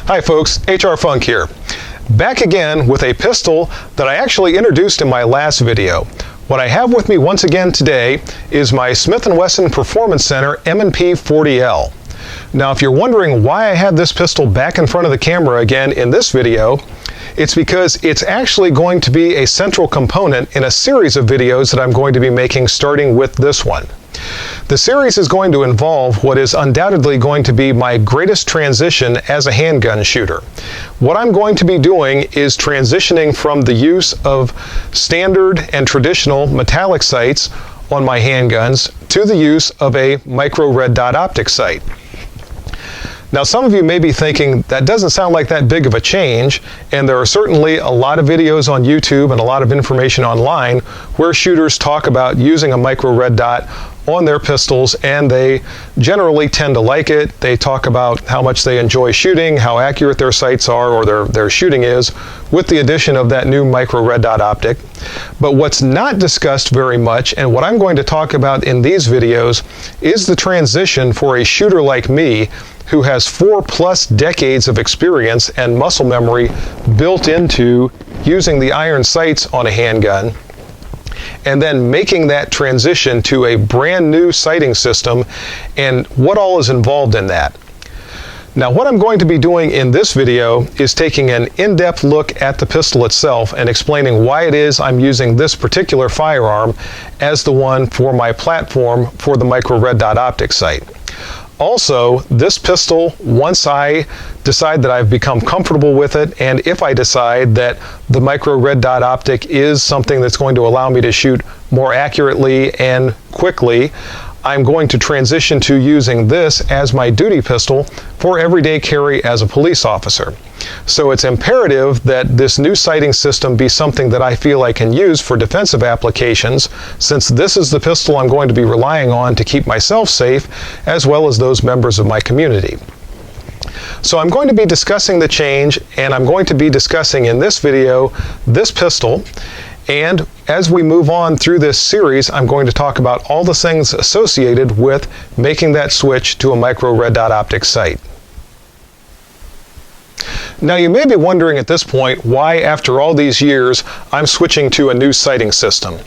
Hi folks, HR Funk here. Back again with a pistol that I actually introduced in my last video. What I have with me once again today is my Smith & Wesson Performance Center M&P 40L. Now if you're wondering why I have this pistol back in front of the camera again in this video, it's because it's actually going to be a central component in a series of videos that I'm going to be making starting with this one. The series is going to involve what is undoubtedly going to be my greatest transition as a handgun shooter. What I'm going to be doing is transitioning from the use of standard and traditional metallic sights on my handguns to the use of a micro red dot optic sight. Now some of you may be thinking that doesn't sound like that big of a change, and there are certainly a lot of videos on YouTube and a lot of information online where shooters talk about using a micro red dot on their pistols, and they generally tend to like it. They talk about how much they enjoy shooting, how accurate their sights are or their shooting is with the addition of that new micro red dot optic. But what's not discussed very much, and what I'm going to talk about in these videos, is the transition for a shooter like me who has 4+ decades of experience and muscle memory built into using the iron sights on a handgun, and then making that transition to a brand new sighting system and what all is involved in that. Now what I'm going to be doing in this video is taking an in-depth look at the pistol itself and explaining why it is I'm using this particular firearm as the one for my platform for the micro red dot optic sight. Also, this pistol, once I decide that I've become comfortable with it, and if I decide that the micro red dot optic is something that's going to allow me to shoot more accurately and quickly, I'm going to transition to using this as my duty pistol for everyday carry as a police officer. So it's imperative that this new sighting system be something that I feel I can use for defensive applications, since this is the pistol I'm going to be relying on to keep myself safe as well as those members of my community. So I'm going to be discussing the change, and I'm going to be discussing in this video this pistol. And as we move on through this series, I'm going to talk about all the things associated with making that switch to a micro red dot optic sight. Now you may be wondering at this point why, after all these years, I'm switching to a new sighting system.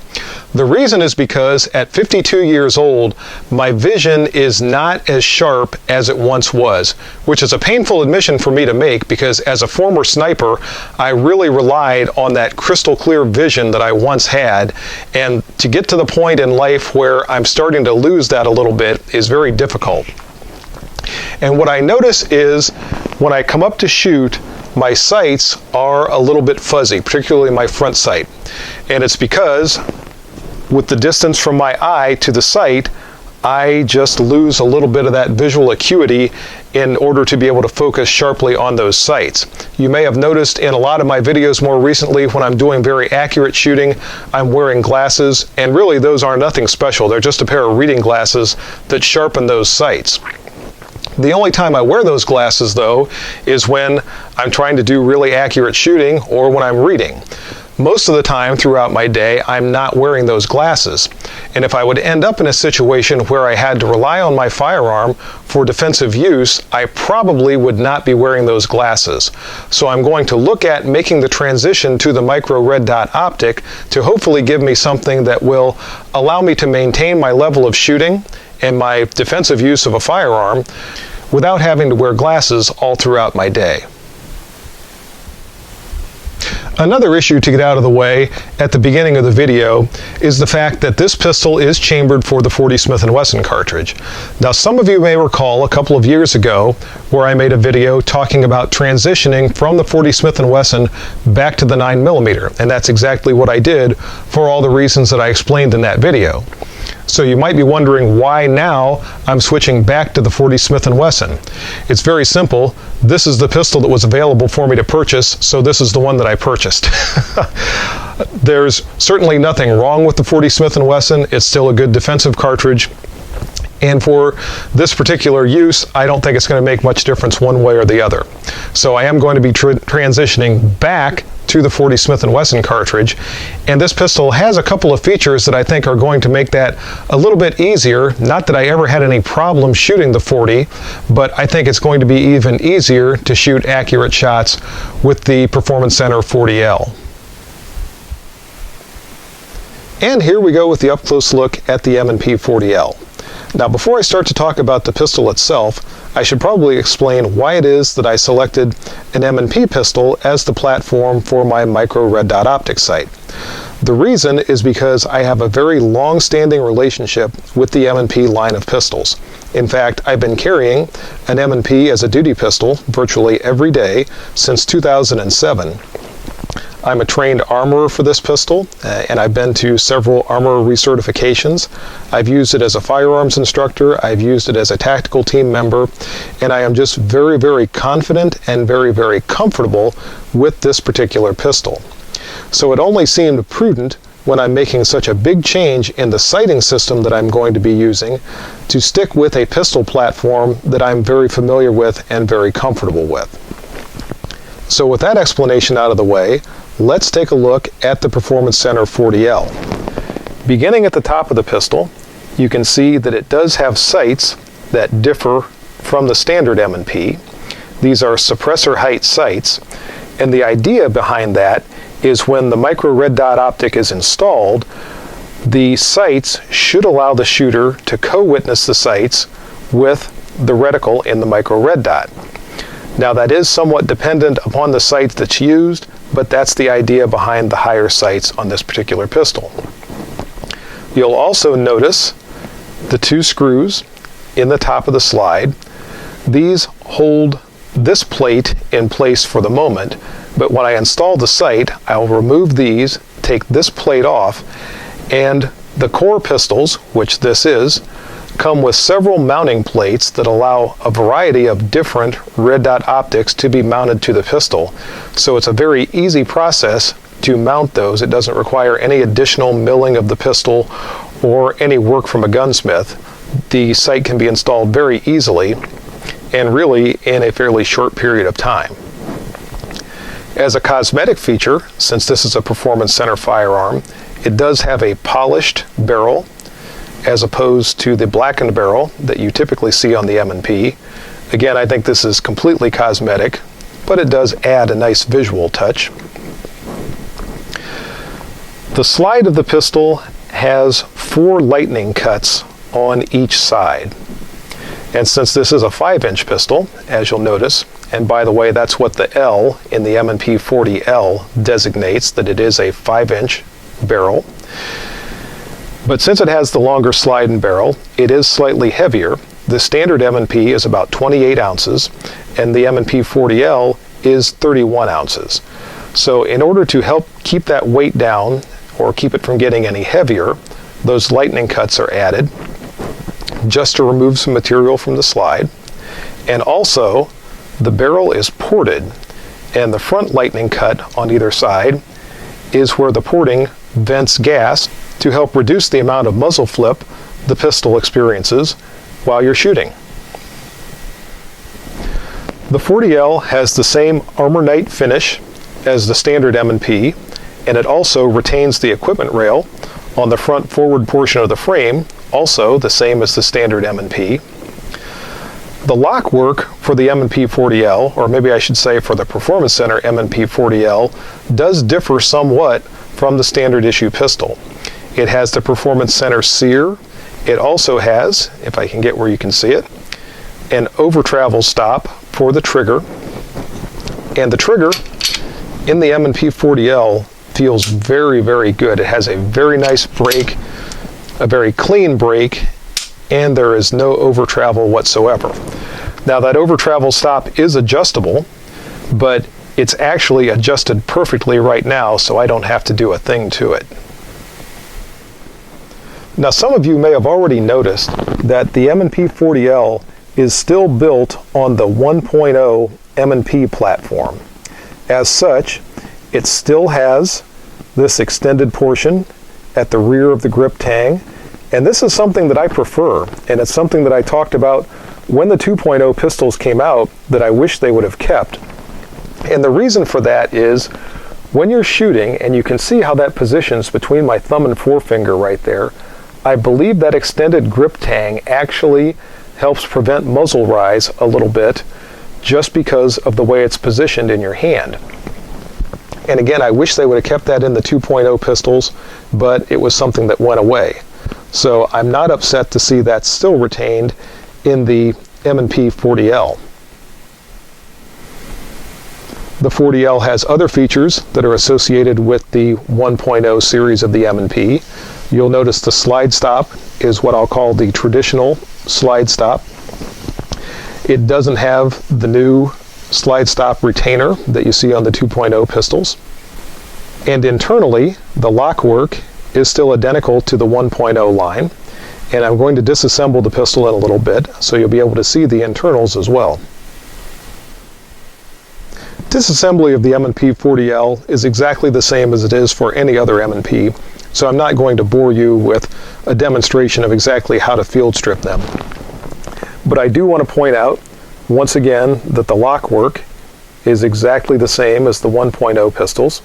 The reason is because at 52 years old, my vision is not as sharp as it once was, which is a painful admission for me to make, because as a former sniper, I really relied on that crystal clear vision that I once had, and to get to the point in life where I'm starting to lose that a little bit is very difficult. And what I notice is when I come up to shoot, my sights are a little bit fuzzy, particularly my front sight. And it's because with the distance from my eye to the sight, I just lose a little bit of that visual acuity in order to be able to focus sharply on those sights. You may have noticed in a lot of my videos more recently, when I'm doing very accurate shooting, I'm wearing glasses, and really those are nothing special. They're just a pair of reading glasses that sharpen those sights. The only time I wear those glasses, though, is when I'm trying to do really accurate shooting or when I'm reading. Most of the time throughout my day, I'm not wearing those glasses. And if I would end up in a situation where I had to rely on my firearm for defensive use, I probably would not be wearing those glasses. So I'm going to look at making the transition to the micro red dot optic to hopefully give me something that will allow me to maintain my level of shooting and my defensive use of a firearm without having to wear glasses all throughout my day. Another issue to get out of the way at the beginning of the video is the fact that this pistol is chambered for the 40 Smith & Wesson cartridge. Now some of you may recall a couple of years ago where I made a video talking about transitioning from the 40 Smith & Wesson back to the 9mm, and that's exactly what I did for all the reasons that I explained in that video. So you might be wondering why now I'm switching back to the 40 Smith & Wesson. It's very simple. This is the pistol that was available for me to purchase, so this is the one that I purchased. There's certainly nothing wrong with the 40 Smith & Wesson. It's still a good defensive cartridge. And for this particular use, I don't think it's going to make much difference one way or the other. So I am going to be transitioning back to the 40 Smith & Wesson cartridge, and this pistol has a couple of features that I think are going to make that a little bit easier. Not that I ever had any problem shooting the 40, but I think it's going to be even easier to shoot accurate shots with the Performance Center 40L. And here we go with the up-close look at the M&P 40L. Now, before I start to talk about the pistol itself, I should probably explain why it is that I selected an M&P pistol as the platform for my micro red dot optic sight. The reason is because I have a very long-standing relationship with the M&P line of pistols. In fact, I've been carrying an M&P as a duty pistol virtually every day since 2007. I'm a trained armorer for this pistol, and I've been to several armorer recertifications. I've used it as a firearms instructor, I've used it as a tactical team member, and I am just very, very confident and very, very comfortable with this particular pistol. So it only seemed prudent when I'm making such a big change in the sighting system that I'm going to be using to stick with a pistol platform that I'm very familiar with and very comfortable with. So with that explanation out of the way, let's take a look at the Performance Center 40L. Beginning at the top of the pistol, you can see that it does have sights that differ from the standard M&P. These are suppressor height sights, and the idea behind that is when the micro red dot optic is installed, the sights should allow the shooter to co-witness the sights with the reticle in the micro red dot. Now, that is somewhat dependent upon the sights that's used, but that's the idea behind the higher sights on this particular pistol. You'll also notice the two screws in the top of the slide. These hold this plate in place for the moment, but when I install the sight, I'll remove these, take this plate off, and the core pistols, which this is, come with several mounting plates that allow a variety of different red dot optics to be mounted to the pistol. So it's a very easy process to mount those. It doesn't require any additional milling of the pistol or any work from a gunsmith. The sight can be installed very easily and really in a fairly short period of time. As a cosmetic feature, since this is a Performance Center firearm, it does have a polished barrel as opposed to the blackened barrel that you typically see on the M&P. Again, I think this is completely cosmetic, but it does add a nice visual touch. The slide of the pistol has 4 lightning cuts on each side. And since this is a 5-inch pistol, as you'll notice, and by the way, that's what the L in the M&P 40L designates, that it is a 5-inch barrel. But since it has the longer slide and barrel, it is slightly heavier. The standard M&P is about 28 ounces, and the M&P 40L is 31 ounces. So in order to help keep that weight down, or keep it from getting any heavier, those lightning cuts are added, just to remove some material from the slide. And also, the barrel is ported, and the front lightning cut on either side is where the porting vents gas to help reduce the amount of muzzle flip the pistol experiences while you're shooting. The 40L has the same Armor Night finish as the standard M&P, and it also retains the equipment rail on the front forward portion of the frame, also the same as the standard M&P. The lock work for the M&P 40L, or maybe I should say for the Performance Center M&P 40L, does differ somewhat from the standard issue pistol. It has the Performance Center sear. It also has, if I can get where you can see it, an over travel stop for the trigger. And the trigger in the M&P 40L feels very, very good. It has a very nice break, a very clean break, and there is no over travel whatsoever. Now, that over travel stop is adjustable, but it's actually adjusted perfectly right now, so I don't have to do a thing to it. Now, some of you may have already noticed that the M&P 40L is still built on the 1.0 M&P platform. As such, it still has this extended portion at the rear of the grip tang, And this is something that I prefer, and it's something that I talked about when the 2.0 pistols came out that I wish they would have kept. And the reason for that is when you're shooting, and you can see how that positions between my thumb and forefinger right there, I believe that extended grip tang actually helps prevent muzzle rise a little bit just because of the way it's positioned in your hand. And again, I wish they would have kept that in the 2.0 pistols, but it was something that went away. So I'm not upset to see that still retained in the M&P 40L. The 40L has other features that are associated with the 1.0 series of the M&P. You'll notice the slide stop is what I'll call the traditional slide stop. It doesn't have the new slide stop retainer that you see on the 2.0 pistols. And internally, the lock work is still identical to the 1.0 line. And I'm going to disassemble the pistol in a little bit so you'll be able to see the internals as well. Disassembly of the M&P 40L is exactly the same as it is for any other M&P, so I'm not going to bore you with a demonstration of exactly how to field strip them. But I do want to point out, once again, that the lock work is exactly the same as the 1.0 pistols.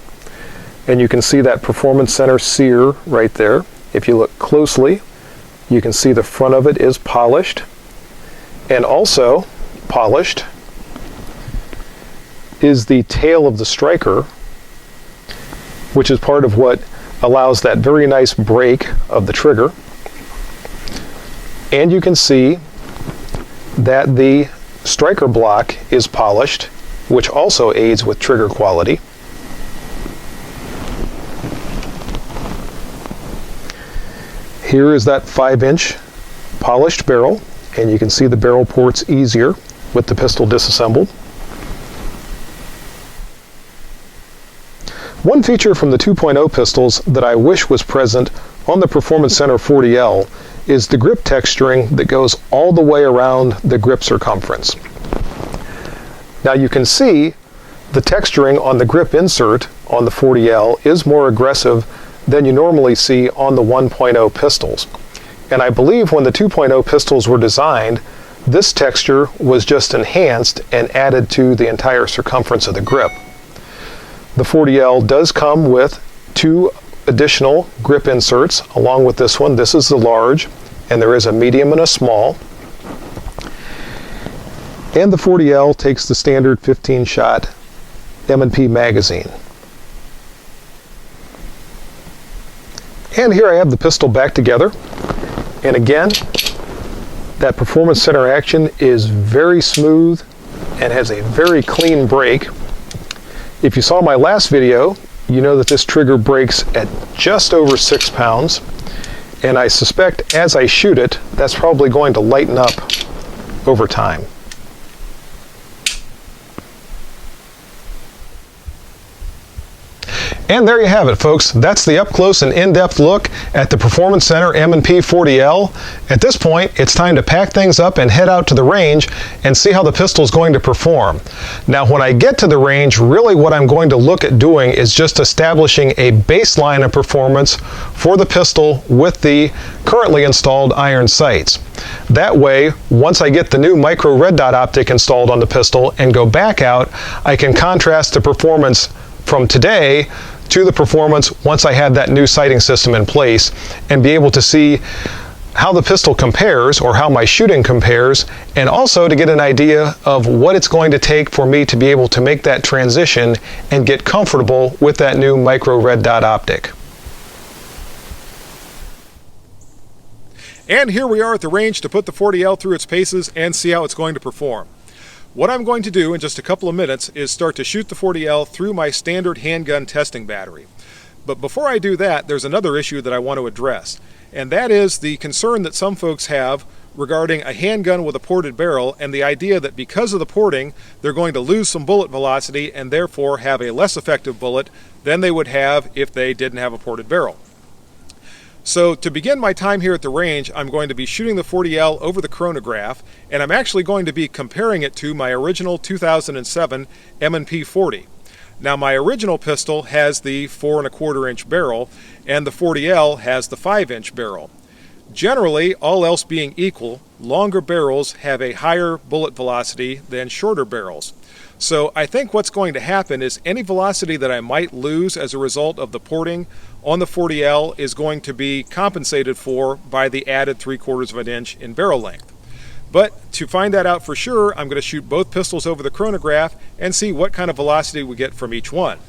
And you can see that Performance Center sear right there. If you look closely, you can see the front of it is polished. And also polished is the tail of the striker, which is part of what allows that very nice break of the trigger. And you can see that the striker block is polished, which also aids with trigger quality. Here is that 5-inch polished barrel, and you can see the barrel ports easier with the pistol disassembled. One feature from the 2.0 pistols that I wish was present on the Performance Center 40L is the grip texturing that goes all the way around the grip circumference. Now you can see the texturing on the grip insert on the 40L is more aggressive than you normally see on the 1.0 pistols. And I believe when the 2.0 pistols were designed, this texture was just enhanced and added to the entire circumference of the grip. The 40L does come with 2 additional grip inserts along with this one. This is the large, and there is a medium and a small. And the 40L takes the standard 15-shot M&P magazine. And here I have the pistol back together. And again, that Performance Center action is very smooth and has a very clean break. If you saw my last video, you know that this trigger breaks at just over 6 pounds. And I suspect as I shoot it, that's probably going to lighten up over time. And there you have it, folks. That's the up-close and in-depth look at the Performance Center M&P 40L. At this point, it's time to pack things up and head out to the range and see how the pistol is going to perform. Now, when I get to the range, really what I'm going to look at doing is just establishing a baseline of performance for the pistol with the currently installed iron sights. That way, once I get the new micro red dot optic installed on the pistol and go back out, I can contrast the performance from today to the performance once I have that new sighting system in place and be able to see how the pistol compares or how my shooting compares, and also to get an idea of what it's going to take for me to be able to make that transition and get comfortable with that new micro red dot optic. And here we are at the range to put the 40L through its paces and see how it's going to perform. What I'm going to do in just a couple of minutes is start to shoot the 40L through my standard handgun testing battery. But before I do that, there's another issue that I want to address, and that is the concern that some folks have regarding a handgun with a ported barrel and the idea that because of the porting, they're going to lose some bullet velocity and therefore have a less effective bullet than they would have if they didn't have a ported barrel. So to begin my time here at the range, I'm going to be shooting the 40L over the chronograph, and I'm actually going to be comparing it to my original 2007 M&P 40. Now my original pistol has the 4¼ inch barrel, and the 40L has the 5-inch barrel. Generally, all else being equal, longer barrels have a higher bullet velocity than shorter barrels. So I think what's going to happen is any velocity that I might lose as a result of the porting on the 40L is going to be compensated for by the added 3/4 of an inch in barrel length. But to find that out for sure, I'm going to shoot both pistols over the chronograph and see what kind of velocity we get from each one.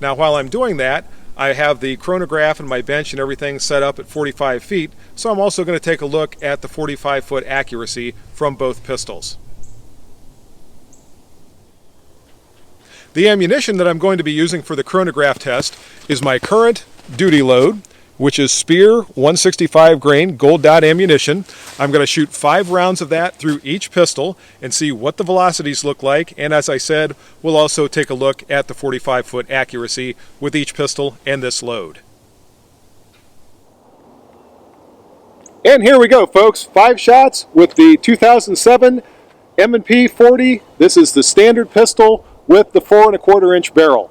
Now while I'm doing that, I have the chronograph and my bench and everything set up at 45 feet, so I'm also going to take a look at the 45-foot accuracy from both pistols. The ammunition that I'm going to be using for the chronograph test is my current duty load, which is Speer 165 grain gold dot ammunition. I'm going to shoot 5 rounds of that through each pistol and see what the velocities look like, and as I said, we'll also take a look at the 45-foot accuracy with each pistol and this load. And here we go, folks. 5 shots with the 2007 M&P 40. This is the standard pistol with the 4 1/4 inch barrel.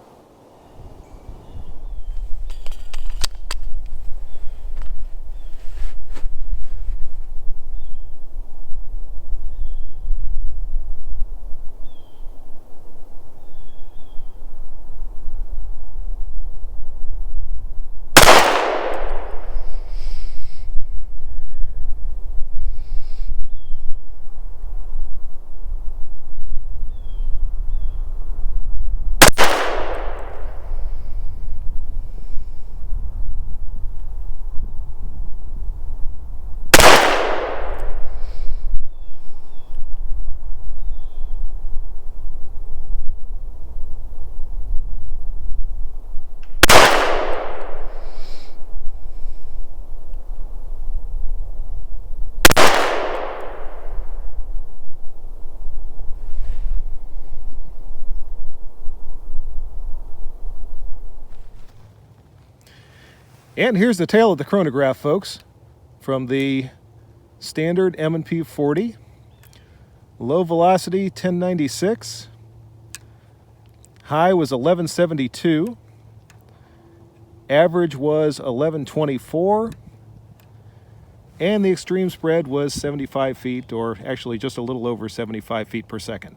And here's the tail of the chronograph, folks, from the standard M&P 40. Low velocity 1096. High was 1172. Average was 1124. And the extreme spread was 75 feet, or actually just a little over 75 feet per second.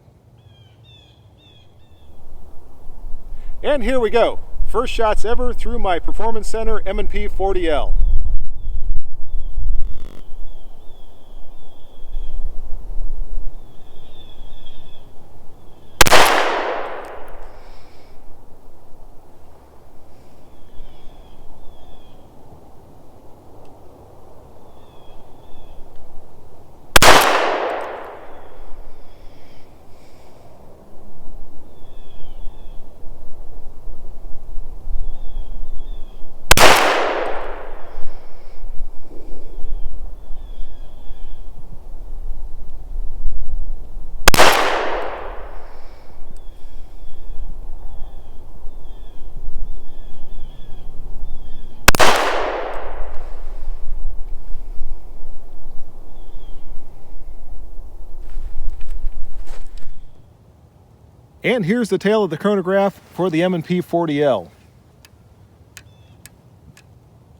And here we go. First shots ever through my Performance Center M&P 40L. And here's the tail of the chronograph for the M&P 40L.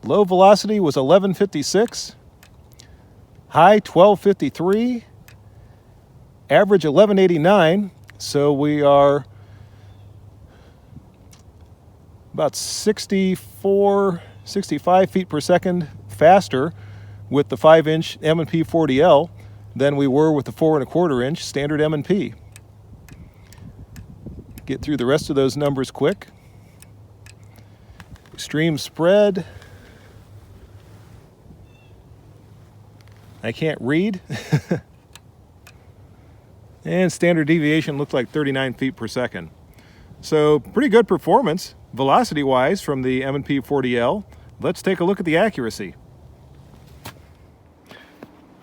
Low velocity was 1156, high 1253, average 1189, so we are about 65 feet per second faster with the 5-inch M&P 40L than we were with the 4 1/4 inch standard M&P. Get through the rest of those numbers quick. Extreme spread. I can't read. And standard deviation looked like 39 feet per second. So pretty good performance, velocity-wise, from the M&P 40L. Let's take a look at the accuracy.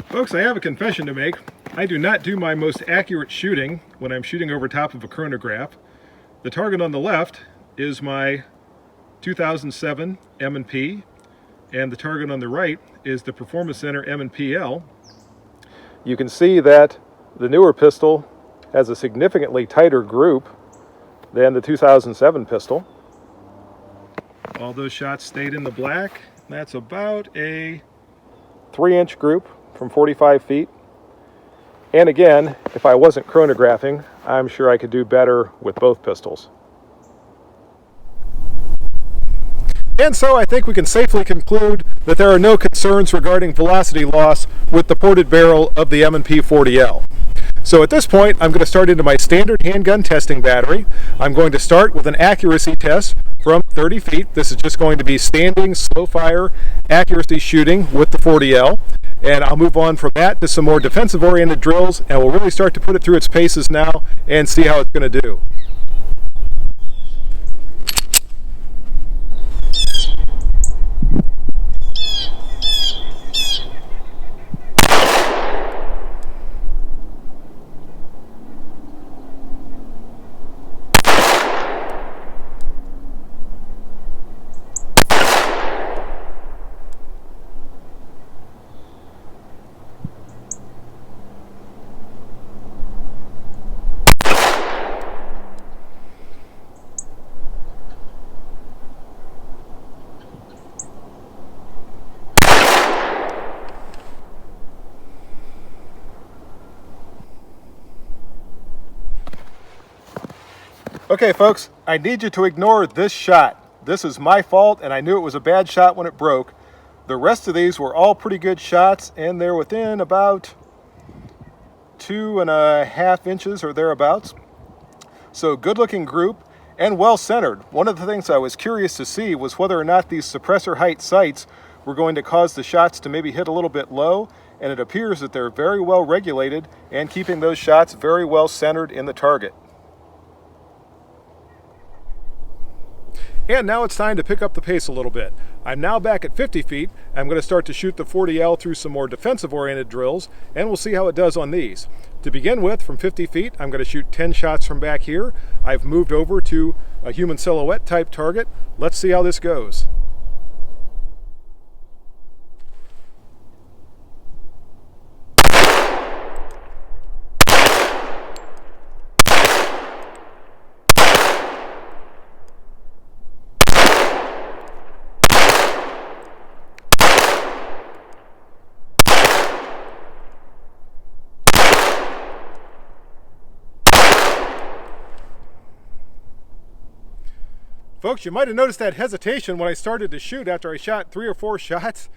Folks, I have a confession to make. I do not do my most accurate shooting when I'm shooting over top of a chronograph. The target on the left is my 2007 M&P, and the target on the right is the Performance Center M&PL. You can see that the newer pistol has a significantly tighter group than the 2007 pistol. All those shots stayed in the black. That's about a 3-inch group from 45 feet. And again, if I wasn't chronographing, I'm sure I could do better with both pistols. And so I think we can safely conclude that there are no concerns regarding velocity loss with the ported barrel of the M&P 40L. So at this point, I'm going to start into my standard handgun testing battery. I'm going to start with an accuracy test from 30 feet. This is just going to be standing, slow fire, accuracy shooting with the 40L. And I'll move on from that to some more defensive oriented drills, and we'll really start to put it through its paces now and see how it's going to do. Okay folks, I need you to ignore this shot. This is my fault, and I knew it was a bad shot when it broke. The rest of these were all pretty good shots, and they're within about 2.5 inches or thereabouts. So good looking group and well centered. One of the things I was curious to see was whether or not these suppressor height sights were going to cause the shots to maybe hit a little bit low, and it appears that they're very well regulated and keeping those shots very well centered in the target. And now it's time to pick up the pace a little bit. I'm now back at 50 feet. I'm going to start to shoot the 40L through some more defensive-oriented drills, and we'll see how it does on these. To begin with, from 50 feet, I'm going to shoot 10 shots from back here. I've moved over to a human silhouette type target. Let's see how this goes. Folks, you might have noticed that hesitation when I started to shoot after I shot 3 or 4 shots.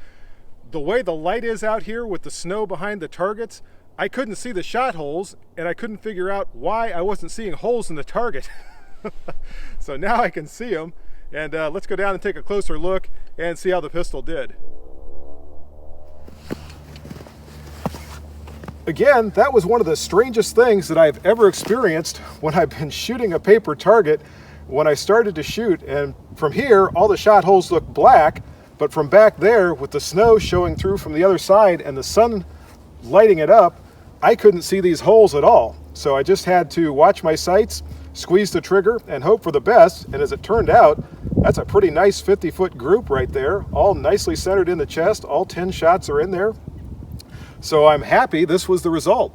The way the light is out here with the snow behind the targets, I couldn't see the shot holes, and I couldn't figure out why I wasn't seeing holes in the target. So now I can see them, and let's go down and take a closer look and see how the pistol did. Again, that was one of the strangest things that I've ever experienced when I've been shooting a paper target. When I started to shoot, and from here all the shot holes look black, but from back there with the snow showing through from the other side and the sun lighting it up, I couldn't see these holes at all. So I just had to watch my sights, squeeze the trigger, and hope for the best. And as it turned out, that's a pretty nice 50-foot group right there, all nicely centered in the chest. All 10 shots are in there. So I'm happy this was the result.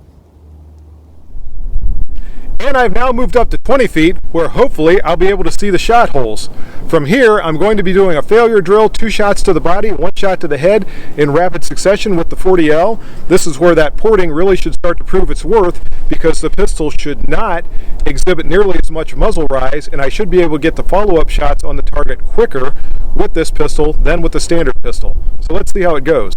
And I've now moved up to 20 feet where hopefully I'll be able to see the shot holes. From here, I'm going to be doing a failure drill, 2 shots to the body, 1 shot to the head in rapid succession with the 40L. This is where that porting really should start to prove its worth, because the pistol should not exhibit nearly as much muzzle rise, and I should be able to get the follow-up shots on the target quicker with this pistol than with the standard pistol. So let's see how it goes.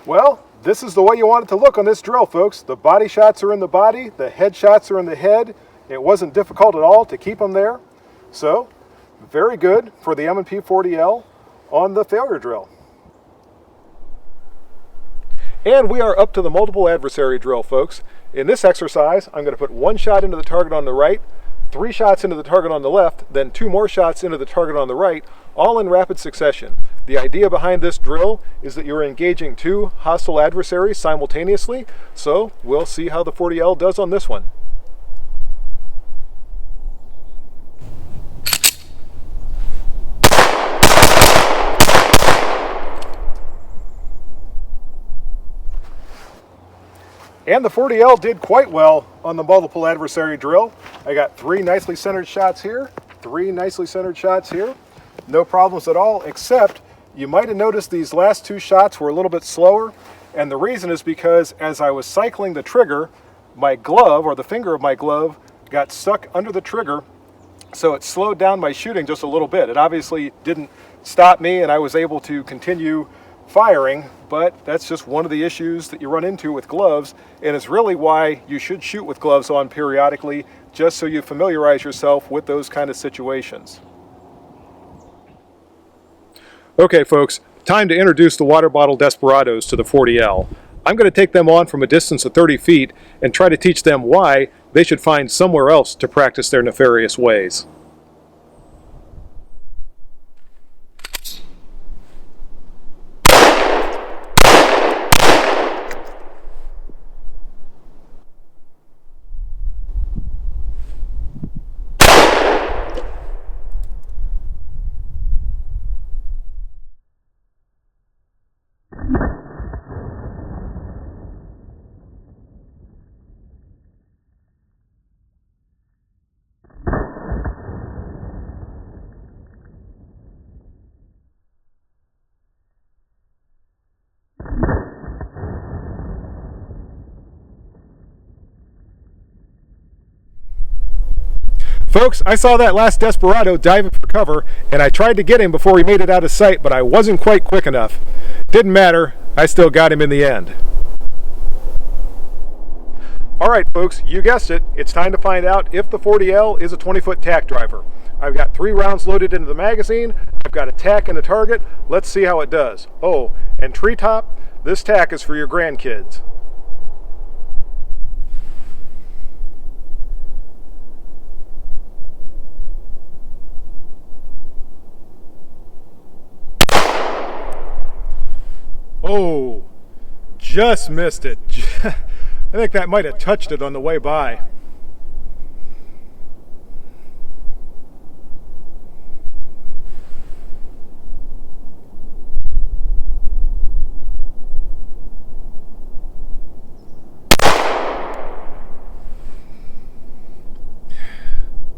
Well, this is the way you want it to look on this drill, folks. The body shots are in the body, the head shots are in the head. It wasn't difficult at all to keep them there. So, very good for the M&P 40L on the failure drill. And we are up to the multiple adversary drill, folks. In this exercise, I'm going to put 1 shot into the target on the right, 3 shots into the target on the left, then 2 more shots into the target on the right, all in rapid succession. The idea behind this drill is that you're engaging 2 hostile adversaries simultaneously, so we'll see how the 40L does on this one. And the 40L did quite well on the multiple adversary drill. I got 3 nicely centered shots here, 3 nicely centered shots here. No problems at all, except you might have noticed these last 2 shots were a little bit slower. And the reason is because as I was cycling the trigger, my glove, or the finger of my glove, got stuck under the trigger. So it slowed down my shooting just a little bit. It obviously didn't stop me and I was able to continue firing, but that's just one of the issues that you run into with gloves, and it's really why you should shoot with gloves on periodically, just so you familiarize yourself with those kind of situations. Okay folks, time to introduce the water bottle desperados to the 40L. I'm going to take them on from a distance of 30 feet and try to teach them why they should find somewhere else to practice their nefarious ways. Folks, I saw that last desperado diving for cover, and I tried to get him before he made it out of sight, but I wasn't quite quick enough. Didn't matter, I still got him in the end. Alright folks, you guessed it, it's time to find out if the 40L is a 20-foot tack driver. I've got 3 rounds loaded into the magazine, I've got a tack and a target, let's see how it does. Oh, and treetop, this tack is for your grandkids. Oh, just missed it. I think that might have touched it on the way by.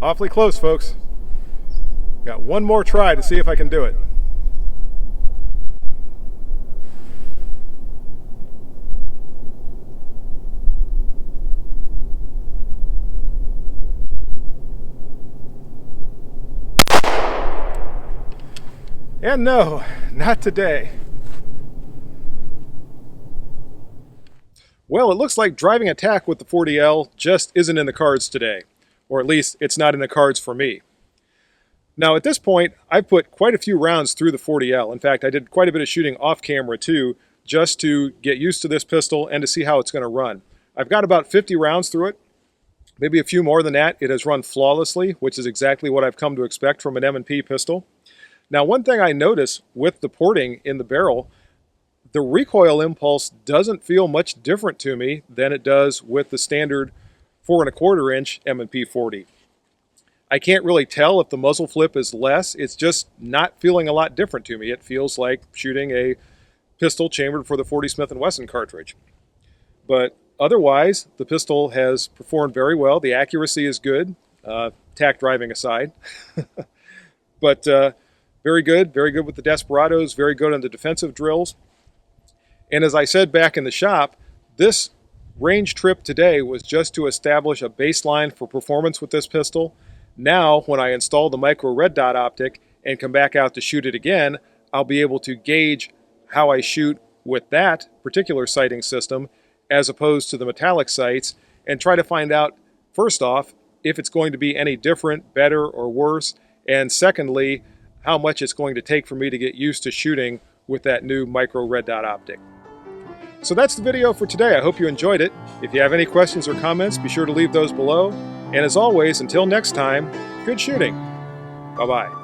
Awfully close, folks. Got one more try to see if I can do it. And no, not today. Well, it looks like driving a tack with the 40L just isn't in the cards today. Or at least it's not in the cards for me. Now at this point, I've put quite a few rounds through the 40L. In fact, I did quite a bit of shooting off camera too, just to get used to this pistol and to see how it's going to run. I've got about 50 rounds through it, maybe a few more than that. It has run flawlessly, which is exactly what I've come to expect from an M&P pistol. Now, one thing I notice with the porting in the barrel, the recoil impulse doesn't feel much different to me than it does with the standard 4 1/4 inch M&P 40. I can't really tell if the muzzle flip is less. It's just not feeling a lot different to me. It feels like shooting a pistol chambered for the 40 Smith & Wesson cartridge. But otherwise, the pistol has performed very well. The accuracy is good, tack driving aside. But very good with the desperados, very good on the defensive drills. And as I said back in the shop, this range trip today was just to establish a baseline for performance with this pistol. Now, when I install the micro red dot optic and come back out to shoot it again, I'll be able to gauge how I shoot with that particular sighting system as opposed to the metallic sights, and try to find out, first off, if it's going to be any different, better, or worse, and secondly, how much it's going to take for me to get used to shooting with that new micro red dot optic. So that's the video for today. I hope you enjoyed it. If you have any questions or comments, be sure to leave those below. And as always, until next time, good shooting. Bye-bye.